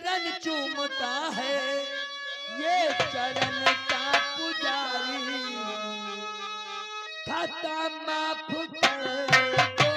चरण चूमता है ये चरण का पुजारी, खाता माफ कर दो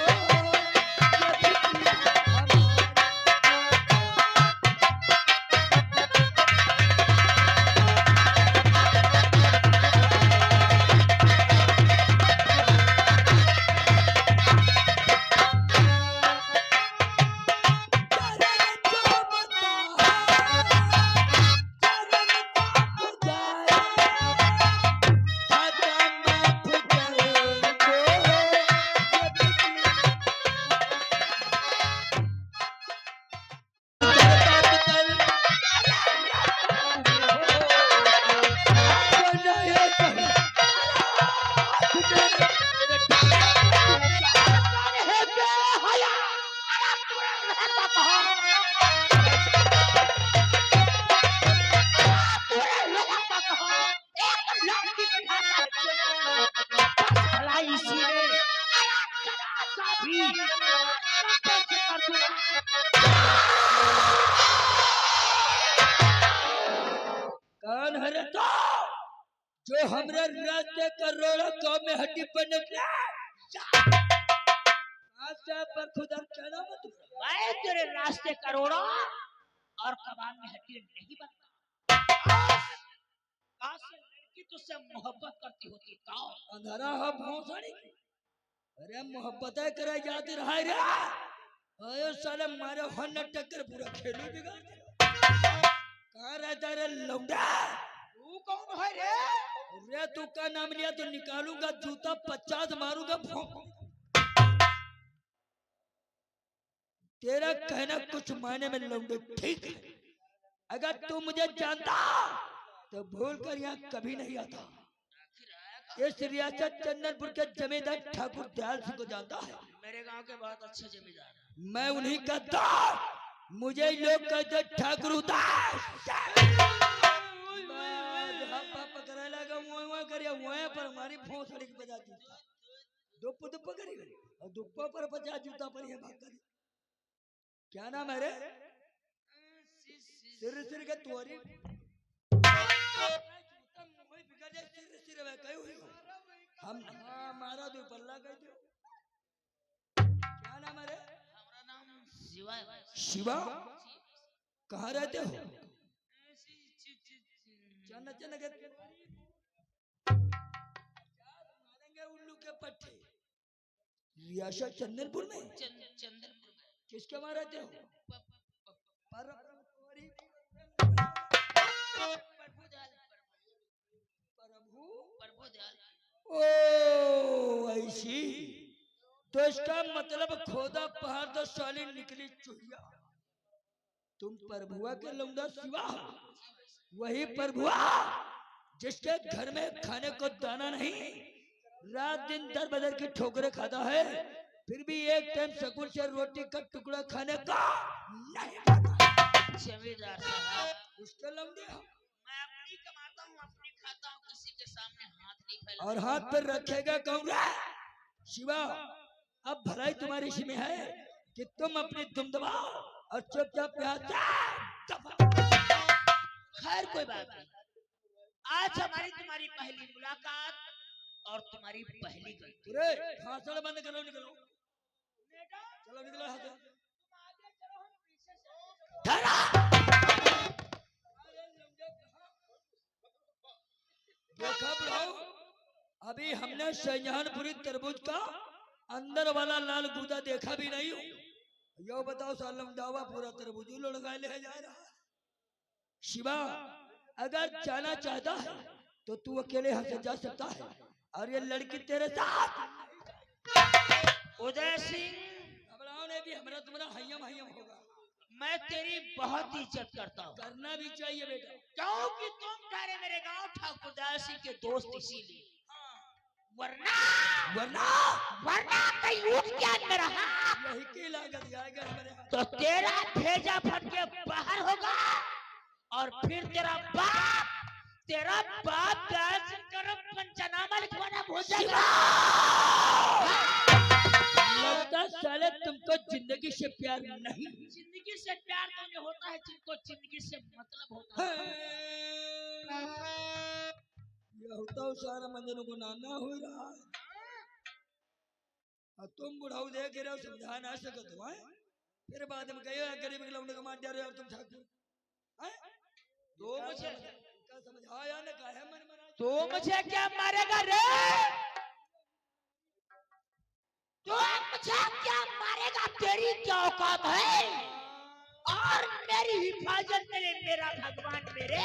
कौन है रे तो जो हमरे रास्ते करोड़ों कौम में हड्डी पर निकला? पर खुदा कहना मत। मैं तेरे रास्ते करोड़ों और कबाब में हड्डी नहीं बनता। काश लड़की तुझसे मोहब्बत करती होती तो अंधारा है भौंसड़ी। अरे मोहब्बत करे जाती रहा रे। आयो साले मारे हन टक्कर पूरा खेलू बिगाड़ दे। कहाँ रहता रे लौंडा? तू कौन है रे? रे तू का नाम लिया तो निकालूंगा जूता 50 मारूंगा। तेरा कहना कुछ मायने में लौंडे ठीक है। अगर तू मुझे जानता तो भूल कर यहाँ कभी नहीं आता। इस रियासत चंदनपुर के जमींदार ठाकुर दयाल सिंह को जानता है। मेरे गांव के बहुत अच्छे जमींदार। मैं उन्हीं का दास। मुझे लोग कहते ठाकुर उदास। पकड़ा लगा वहाँ पर हमारी भौंसड़ी की बजाती दुप दुप करी और दुप्पा पर 50 जूता पर ये भाग करी। क्या नाम है रे? सिर सिर के तुअरी हम हमारा दो पल्ला कह दो। क्या नाम है रे? हमारा नाम शिवा है। शिवा? कहाँ रहते हो? चन्न चन्न के मारेंगे उल्लू के पट्टे। रियासत चंदनपुर में? चंदनपुर में। किसके वहाँ रहते हो? ओ ऐसी तो इसका मतलब खोदा पहाड़ तो साली निकली चुहिया। तुम प्रभुआ के लौंडा शिवा हो? वही प्रभुआ जिसके घर में खाने को दाना नहीं, रात दिन दर बदर की ठोकरें खाता है, फिर भी एक टाइम सकून से रोटी का टुकड़ा खाने का नहीं खाता। जमींदार साहब उसके लौंडे हो। मैं अपनी कमाता हूँ, अपनी खाता हूँ, किसी के सामने हाथ नहीं फैलाता। और हाथ पर रखेगा कौन? शिवा अब भलाई तुम्हारी इसी में है कि तुम अपनी दुम दबाओ और चुपचाप खैर कोई बात नहीं। आज हमारी तुम्हारी पहली मुलाकात और तुम्हारी पहली गलती। भाषण बंद करो, निकलो चलो निकलो हाथ। देखा बुढ़ाओ, अभी हमने शाहजहानपुरी तरबूज का अंदर वाला लाल गूदा देखा भी नहीं हो। यो बताओ सालम दावा पूरा तरबूज लड़का ले जा रहा। शिवा अगर जाना चाहता है तो तू अकेले यहाँ से जा सकता है और ये लड़की तेरे साथ। उदय सिंह घबराओ नहीं, भी हमारा तुम्हारा हयम हयम होगा। मैं तेरी बहुत इज्जत करता हूँ। करना भी चाहिए बेटा, क्योंकि तुम ठहरे मेरे गांव ठाकुर दयाल सिंह के दोस्त इसीलिए। वरना वरना वरना कहीं उठ गया मेरा हाथ यही की लागत जाएगा हमारे तो तेरा भेजा फट के बाहर होगा और फिर तेरा बाप दयाल सिंह का पंचनामा लिखवाना भूल जाएगा। लगता साले तुमको जिंदगी से प्यार नहीं। जिंदगी से प्यार तो उन्हें होता है जिनको जिंदगी से मतलब होता है। ये होता हो सारा मंदिरों को नाना हो रहा है और तुम बुढ़ाऊ देख रहे हो, समझा ना सकत हो हैं? फिर बाद में कहियो गरीब के लौंडे को मार जा रहे हो और तुम ठाकुर हैं? तो मुझे क्या समझाया ना काहे मन मना तो मुझे क्या मारेगा रे? तो मुझे क्या मारेगा? तेरी क्या औकात है? और मेरी हिफाजत के लिए मेरा भगवान मेरे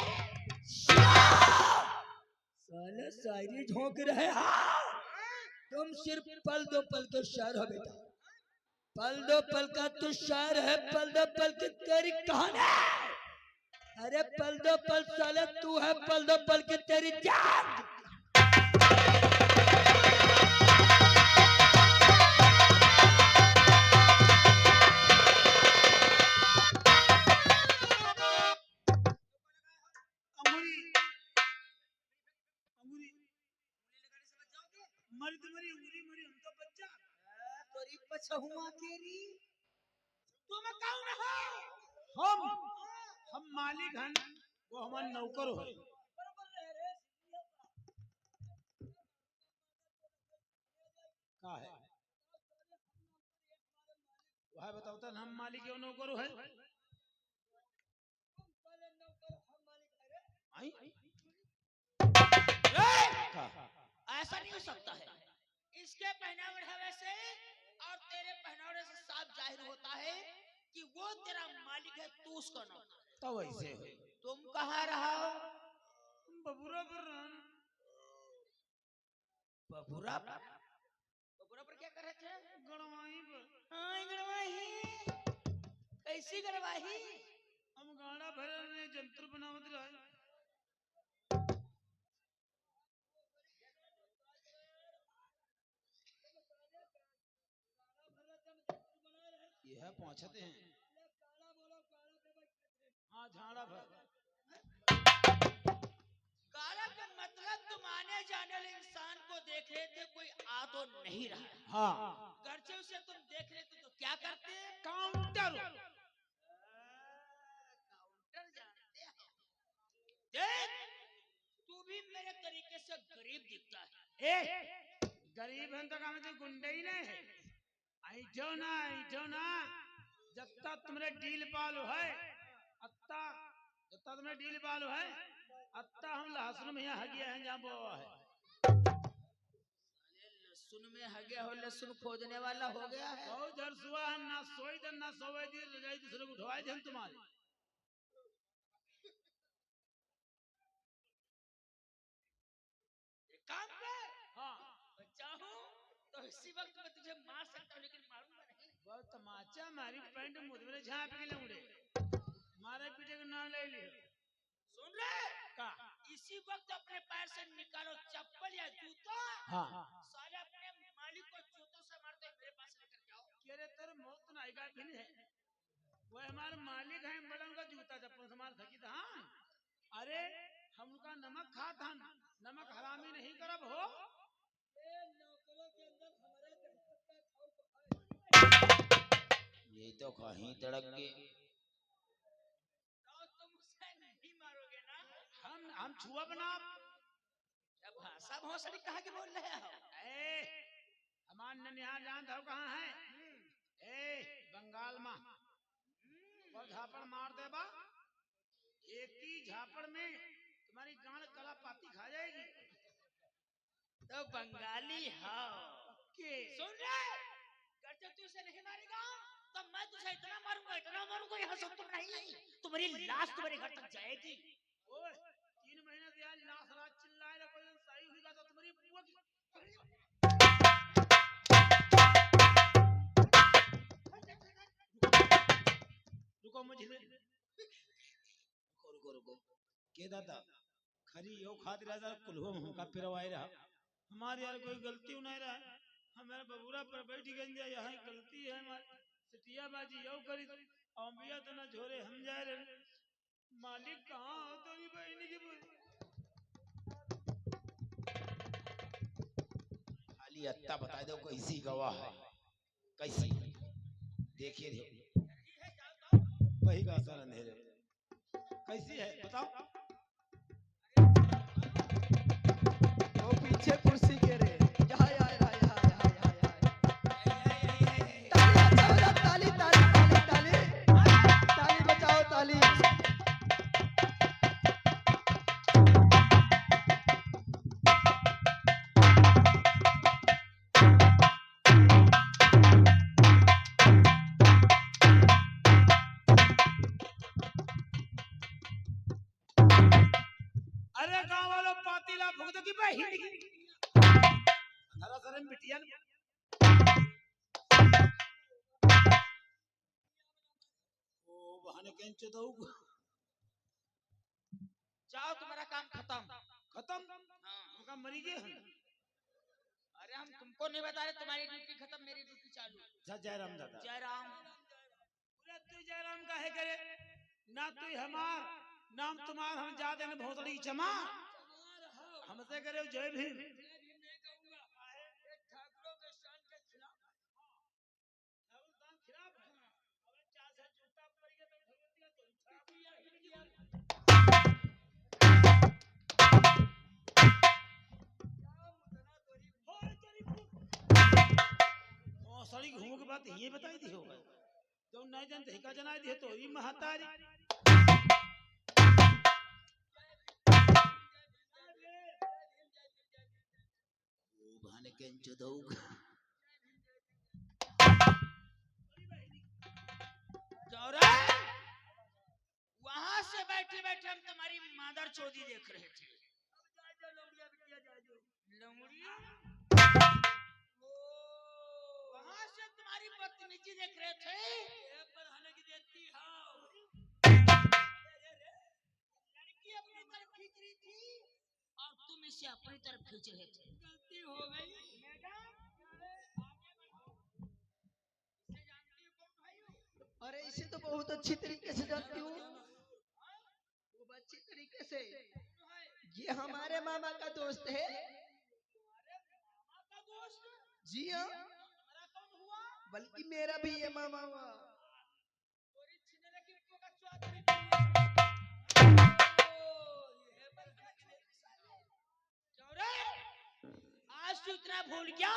साले शायरी झोंक रहे हाँ। तुम सिर्फ पल दो पल के शायर हो बेटा, पल दो पल का तू शायर है, पल दो पल की तेरी कहानी। अरे पल दो पल साले तू है, पल दो पल की तेरी जान। मरी तुम्हारी उंगली मरी हम तो बच्चा तोरी पछहुआ केरी तुम कौन हो? हम मालिक हन, वो हमार नौकर हो। का है वह बताओ तो हम मालिक हो नौकर है। आई ऐसा नहीं हो सकता है। इसके पहनावे से और तेरे पहनावे से साफ जाहिर होता है कि वो तेरा मालिक है, तू उसका नौकर है। तो वैसे तुम कहाँ रहा हो? बबूरा पर बबूरा पर क्या कर रहे थे? गड़वाई पर हाँ, गड़वाही। कैसी गड़वाही? हम गाड़ा भरने जंतर बनावत रहे। यह पहुंचते हैं हाँ झाड़ा भर। काला का मतलब तुम आने जाने वाले इंसान को देख रहे थे, कोई आ तो नहीं रहा है। हाँ घर से उसे तुम देख रहे थे तो क्या करते? काउंटर काउंटर जानते हो? देख, तू भी मेरे तरीके से गरीब दिखता है। गरीब है तो काम तो गुंडे ही नहीं है। ऐठो ना जत्ता तुमरे डील पालो है अत्ता जत्ता तुमरे डील पालो है अत्ता हम लहसुन में हगिया है जहाँ वो है। लहसुन में हगे हो, लहसुन खोदने वाला हो गया है। बहुत जर सुआ हम ना सोई दिन ना सोवे दिन रजाई दूसरे को उठवाए दिन तुम्हारे। काम कर। हाँ चाहूं तो इसी वक्त मैं तुझे मार सकता हूँ, लेकिन मारूंगा नहीं। बहुत तमाचा मारी पैंट मुझ में झाँप के लौड़े मारे पीटे का नाम ले लियो। सुन रहे का इसी वक्त अपने पैर से निकालो चप्पल या जूता। हाँ साले अपने मालिक को जूतों से मारते हैं, मेरे पास लेकर के आओ। कह रहे तेरे मौत ना आएगा भी नहीं है। वो हमारे मालिक हैं, बड़ा उनका जूता चप्पल समार थकी था। अरे हम उनका नमक खाता, नमक हरामी नहीं करब हो। ये तो कहीं तड़क के तो तुम उसे नहीं मारोगे ना? हम छुआ बना क्या भाषा भोसड़ी कहाँ के बोल रहे हो? हमार ननिहाल जान था कहाँ है? बंगाल में और झापड़ मार दे बा एक ही झापड़ में तुम्हारी गांड कला पाती खा जाएगी। तो बंगाली हो के सुन रहे? करते तू इसे नहीं मारेगा तो मैं तुझे इतना मारूंगा यहाँ से तुम नहीं, तुम्हारी लाश तुम्हारे घर तक जाएगी। ओए 3 महीने से यार लाश रात चिल्लाए ना कोई सही होगा तो तुम्हारी बुआ की रुको मुझे रुको के दादा खरी यो खातिर हजार कुल्हो हमका पिरवाए रहा। हमारे यार कोई गलती नहीं रहा। हमारे बबूरा पर बैठी गंजा यहाँ गलती है हमारी सिटिया बाजी यो करी अम्बिया तो ना झोरे हम जा रहे। मालिक कहाँ हो तेरी बहनी की खाली अत्ता बता दो कैसी गवाह है कैसी देखिए रे वही का असर अंधेरे कैसी है बताओ। वो पीछे कुर्सी के रे हाय हाय हाय हाय हाय हाय हाय ताली ताली ताली ताली बजाओ ताली। अरे गांव वालों पातीला फूक दो कि भाई अंधारा सरन बिटिया ओ बहाने केंच दो जाओ तुम्हारा काम खत्म। खत्म उनका मरी गए हम। अरे हम तुमको नहीं बता रहे, तुम्हारी ड्यूटी खत्म मेरी ड्यूटी चालू। जयराम दादा जय राम। बोले तू जयराम काहे करे ना तू हमार नाम तुम्हार हम जाते हैं भोसड़ी चमा हमसे करे जय भीम। ठाकुरों के शान के खिलाफ सड़ी घूम के बात ये बताई दी होगा तो नहीं जानते का जना दी तो ही महतारी ओ बहाने केंच दो वहां से बैठे बैठे हम तुम्हारी मादर चोदी देख रहे थे। लौंडिया वहां से तुम्हारी बदतमीजी देख रहे थे। लड़की अपनी तरफ खींच रही थी और तुम इसे अपनी तरफ खींच रहे थे। गलती हो गई मैडम। अरे इसे तो बहुत अच्छी तरीके से जानती हूँ, खूब अच्छी तरीके से। ये हमारे मामा का दोस्त है। जी हाँ, बल्कि मेरा भी ये मामा हुआ। आज तू इतना भूल गया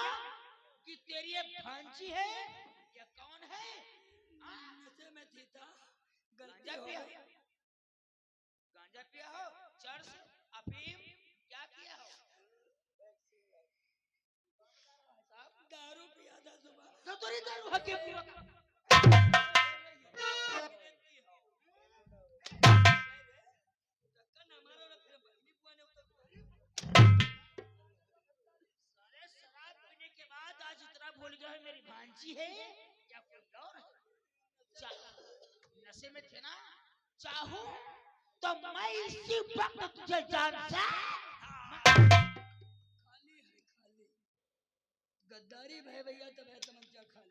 कि तेरी ये भांजी है या कौन है? नशे में थी था, गांजा पिया हो? गांजा पिया हो? चर्च, अफीम क्या किया हो? दारू पिया था सुबह। तो तेरी दारू हके पिया। साले शराब पीने के बाद आज इतना भूल गया है मेरी भांजी है या कोई और है? नशे में थे ना, चाहूं तो मैं इसी वक्त तुझे जान से खाली है खाली। गद्दारी भाई भैया तब है तमंचा खाली।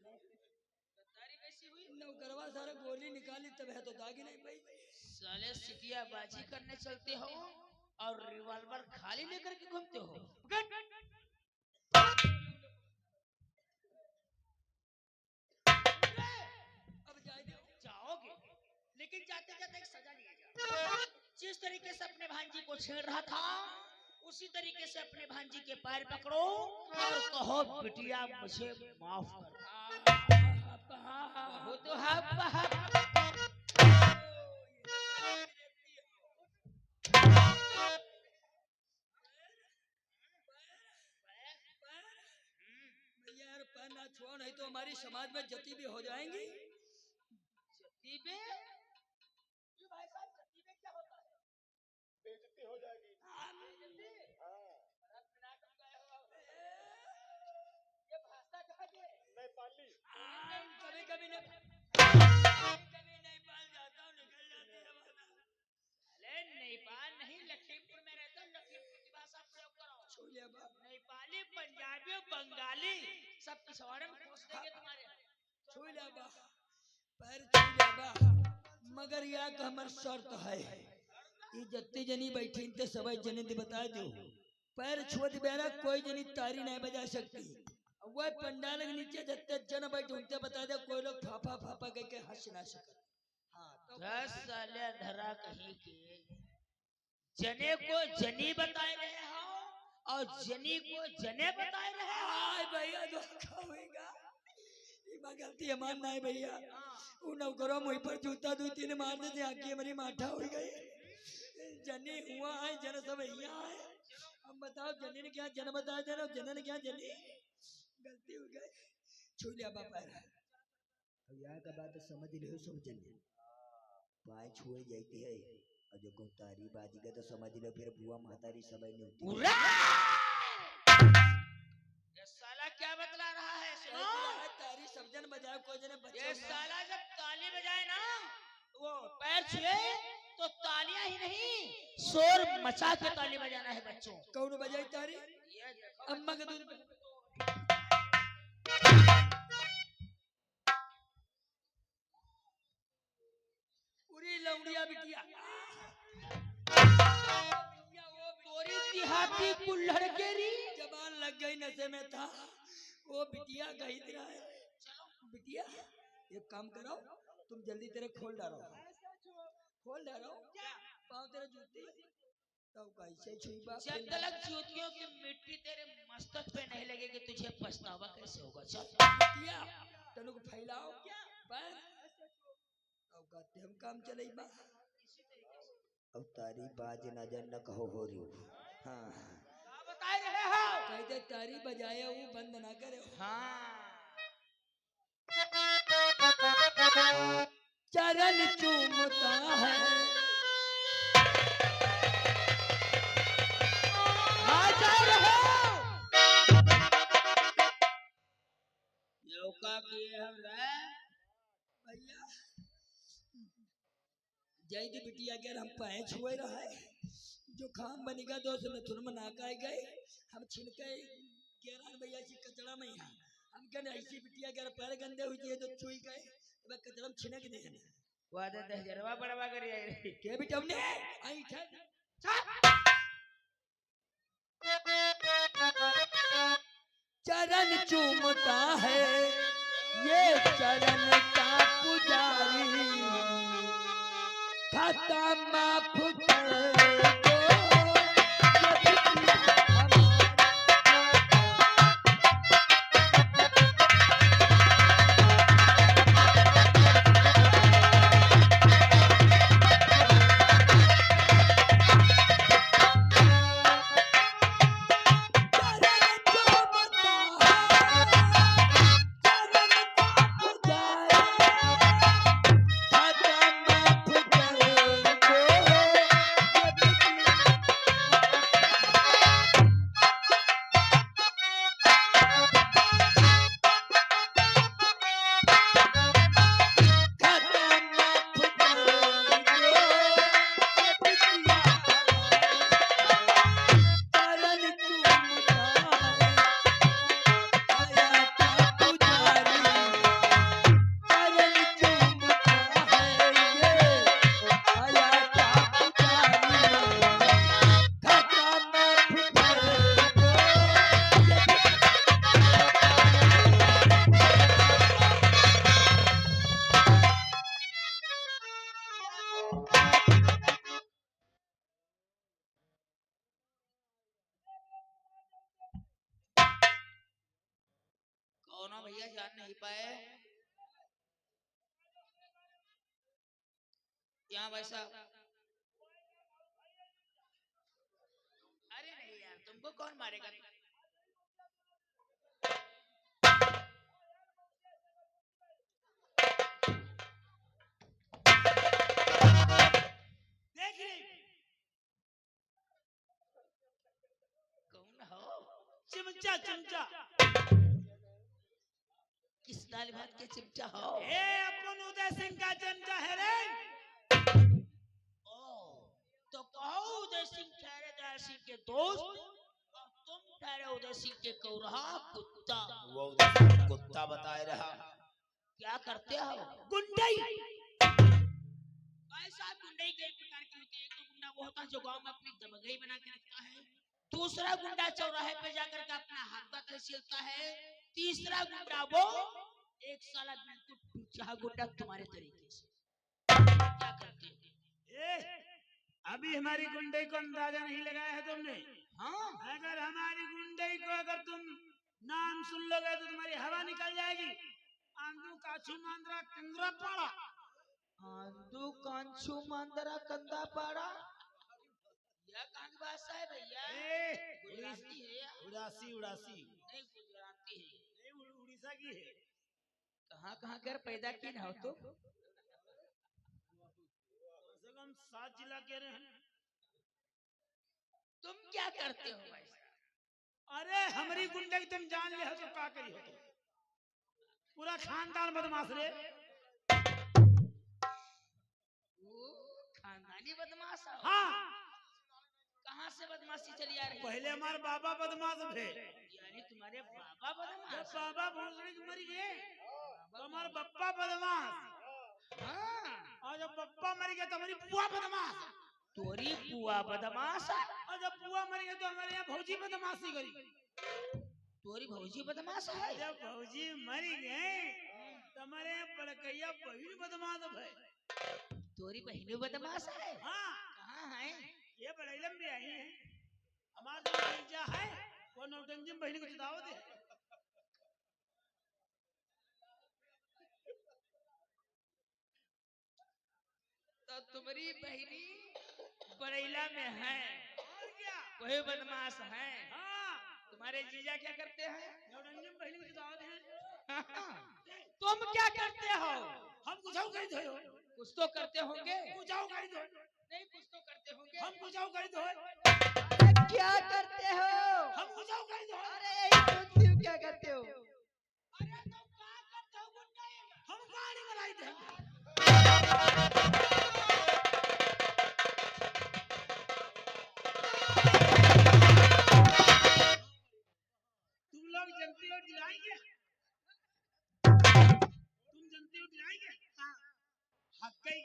गद्दारी कैसी हुई? नौकरवा सारा गोली निकाली तब है तो दागी नहीं पाई। साले सिटिया बाजी करने चलते हो और रिवॉल्वर खाली लेकर के घूमते हो। अब जाए दो। जाओगे लेकिन जाते जाते एक सजा लिया जाए। जिस तरीके से अपने भांजी को छेड़ रहा था उसी तरीके से अपने भांजी के पैर पकड़ो और कहो बिटिया मुझे माफ कर। बहुत यार पैर ना छुओ नहीं तो हमारी समाज में जती भी हो जाएंगी। जतीबे? भाई साहब जतीबे क्या होता है? बेइज्जती हो जाएगी। ये भाषा कहाँ के? नेपाली। कभी कभी नहीं पाल जाता हूँ, निकल जाती है भाषा। अरे नेपाल नहीं, लखीमपुर में रहता हूँ, लखीमपुर की भाषा प्रयोग करो। नेपाली, पंजाबी, बंगाली सब पिछवाड़े में घुस देंगे तुम्हारे। छू ले बा, पैर छू ले बा, मगर यह का हमर शर्त है। ये जत्ती जनी बैठी ते सबई जने दे बता दो, पैर छुअत बेरा कोई जनी तारी नहीं बजा सकती वो पंडाल के नीचे जत्ते जन बैठे उनते बता दे कोई लोग फाफा फाफा कह के हंस ना सके। हाँ तो 10 साले धरा कहीं के जने को जनी बताए रहे हो और जनी को जने बताए रहे हो। आय भैया धोखा होएगा। इमा गलती हमार ना है भैया। उ नौकरों मुझ पर जूता दू तीन मार दे आके हमारी माठा हो गई। जनी हुआ है जन सब यहाँ है। अब बताओ जनी ने क्या जन बता देना जन ने क्या जनी गलती हो गई छू लिया बापा। अब यहाँ का बात समझ लो सब जनी पाए छुए जाती है और जो को तारी बाजी का तो समझ लो फिर बुआ महतारी सब नहीं होती। उरा! ये साला क्या बतला रहा है सुनो। तारी सब जन बजाए कोई जने बच्चे ये साला जब ताली बजाए ना वो पैर छुए तो तालियां ही नहीं शोर मचा के ताली बजाना है बच्चों। कौन बजाई तारी ये देखो अम्मा के दूध पे पूरी लौड़िया बिटिया तोरी देहाती कुल्हड़ के री जबान लग गई नशे में था वो बिटिया गई तेरा है। बिटिया एक काम करो तुम जल्दी तेरे खोल डालो पाँव तेरे जूते तो कैसे छुई बाप जब तक जूतियों की मिट्टी तेरे मस्तक पे नहीं लगेगी तुझे पछतावा कैसे होगा। चल बिटिया तनु को फैलाओ पैर अब कहते हम काम चले बा अब तारी बाज नजर न कहो हो रही हाँ क्या बता रहे हो। कहते तारी बजाया वो बंद ना करे। हाँ चरण चूमता है लौका किए हम रे भैया जय दी बिटिया अगर हम पाए छुए रहे जो खाम बनेगा दोस्त में थुन मना के गए हम छिनके गेरान भैया जी कचड़ा में यहाँ हम कहने ऐसी बिटिया अगर पैर गंदे हुई है तो छुई गए तो मैं कचड़ा में छिनक दे वादा 10,000 बड़वा कर आई के बिटिया हमने आई था चरण चूमता है ये चरण का पुजारी खाता माफ कर दो ये बिटिया कौन भैया जान नहीं पाए। यहाँ वैसा अरे नहीं यार तुमको कौन मारेगा। कौन हो चिमचा चिमचा किस दाल भात के चिमचा हो। ए अपन उदय सिंह का चिमचा है रे। ओ तो कहो उदय सिंह ठहरे दयाल सिंह के दोस्त और तुम ठहरे उदय सिंह के कौरहा कुत्ता। वो उदय सिंह कुत्ता बताए रहा। क्या करते हो। गुंडई भाई साहब गुंडई कई प्रकार की होती है। एक तो गुंडा वो होता है जो गांव में अपनी दबंगई बना के रखता है। दूसरा गुंडा चौराहे पे जाकर के अपना हाथ तहसीलता है। तीसरा गुंडा वो, एक साला बिल्कुल टूचा गुंडा तुम्हारे तरीके से। क्या करते हो? अभी हमारी गुंडे को अंदाजा नहीं लगाया है तुमने। हाँ अगर हमारी गुंडे को अगर तुम नाम सुन लोगे तो तुम्हारी हवा निकल जाएगी। आंधू काछू मांद्रा कंदरा पाड़ा। आंधू कांचू मांदरा कंदा पाड़ा। यह कहाँ की भाषा है भैया? गुजराती है या? उड़ासी उड़ासी नहीं गुजराती है। नहीं, उड़ीसा की है। कहाँ कहाँ कर पैदा की ना हो तो? कम से कम 7 जिला के रहे हैं। तुम क्या करते हो भाई? अरे हमारी गुंडे की तुम जान ले हो तो क्या करी हो तुम? पूरा खानदान बदमाश रे। वो खानदानी बदमाश है। हाँ, कहाँ से बदमाशी चली आ रही है? पहले हमारे बाबा बदमाश थे। यानी तुम्हारे बाबा बदमाश? जब बाबा भोसड़ी की मरी गए तो हमारे पप्पा बदमाश। हाँ, और जब पप्पा मर गया तो हमारी बुआ बदमाश। तोरी बुआ बदमाश है? और जब बुआ मर गई तो हमारे यहाँ भौजी बदमाशी करी। तोरी भौजी बदमाश है? जब भौजी मर गए तो हमारे यहाँ बड़कैया बहन बदमाश है। तोरी बहनों बदमाश है? हाँ, कहाँ है? ये बड़ैलम भी आई है। हमारा जो भतीजा है वो नौटंकी बहन को दावत है। तो तुम्हारी बहनी बड़ैला में है, और क्या? वही बदमाश है। हाँ, तुम्हारे जीजा क्या करते हैं? नौटंकी बहन को दावत है। तुम क्या करते हो? हम कुछ करी दो। कुछ तो करते होंगे। कुछ करी दो। नहीं कुछ तो करते होंगे। हम कुछ करी दो। अरे क्या करते हो? हम कुछ करी दो। अरे यही पूछती हूँ क्या करते हो? अरे तुम क्या करते हो गुंडे? हम गाड़ी बनाई देंगे। तुम लोग जनती और दिलाएंगे। तुम जनती और दिलाएंगे। हाँ, हक गई।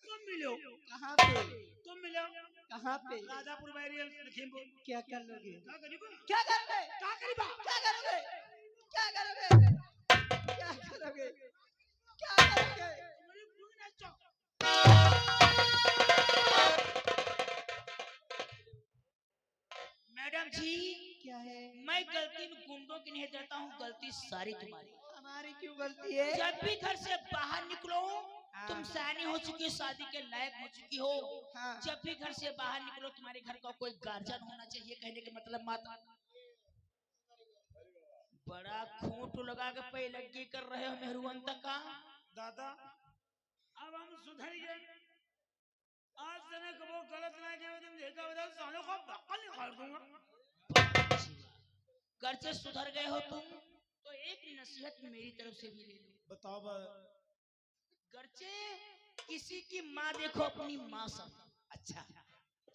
तुम मिलो। कहाँ पे? तुम मिलो। कहाँ पे? राजापुर बैरियल लखीमपुर। क्या कर लोगे? क्या करीबा? क्या करोगे? क्या करीबा? क्या करोगे? क्या करोगे? क्या करोगे? क्या करोगे? तुम्हारी भूमि नाचो। मैडम जी क्या है? मैं गलती गुंडों की नहीं देता हूँ, गलती सारी तुम्हारी। हमारी क्यों गलती है? जब भी घर से बाहर निकलो तुम हाँ। सयानी हो चुकी हो, शादी के लायक हो चुकी हो। हाँ। जब भी घर से बाहर निकलो तुम्हारे घर का कोई गार्जियन होना चाहिए। कहने के मतलब माता बड़ा खूंट लगा के पैलगी कर रहे हो मेहरुवंत का। दादा अब हम सुधर गए। आज से मैं कबो गलत ना किया। तुम देखा बता सालों को बक्कल निकाल दूंगा। घर से सुधर गए हो तुम तो एक नसीहत मेरी तरफ से भी ले लो। बताओ। घर से किसी की माँ देखो अपनी माँ समझो। अच्छा।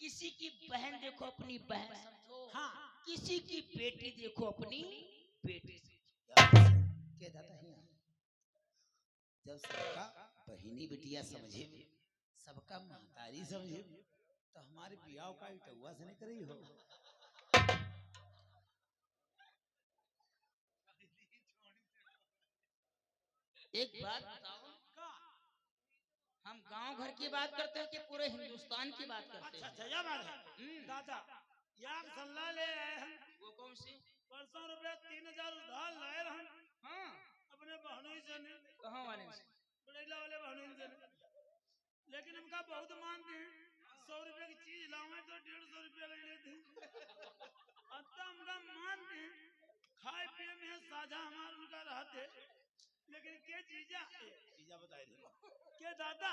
किसी की बहन देखो अपनी बहन समझो। हाँ। किसी की बेटी देखो अपनी बेटी के दादा ही जब सबका बहिनी बिटिया समझे, सबका महतारी समझे, तो हमारे बियाह का इटुआ से नहीं करी हो। एक बात बताओ, हम गांव घर की बात करते हैं कि पूरे हिंदुस्तान की बात करते हैं? अच्छा, यह बात है। दादा यार सल्ला ले आए हैं। वो कौन सी? परसों रुपया 3000 उधार लाए हम हाँ अपने बहनों से ने। कहाँ वाले से? बड़ैला वाले बहनों से ने। लेकिन हमका बहुत मानते हैं। 100 रुपए की चीज लावे तो 150 रुपया ले लेते हैं। अब तो हमका मानते हैं। खाए पिए में साझा हमारा उनका रहते। लेकिन के जीजा जीजा बताए थे के दादा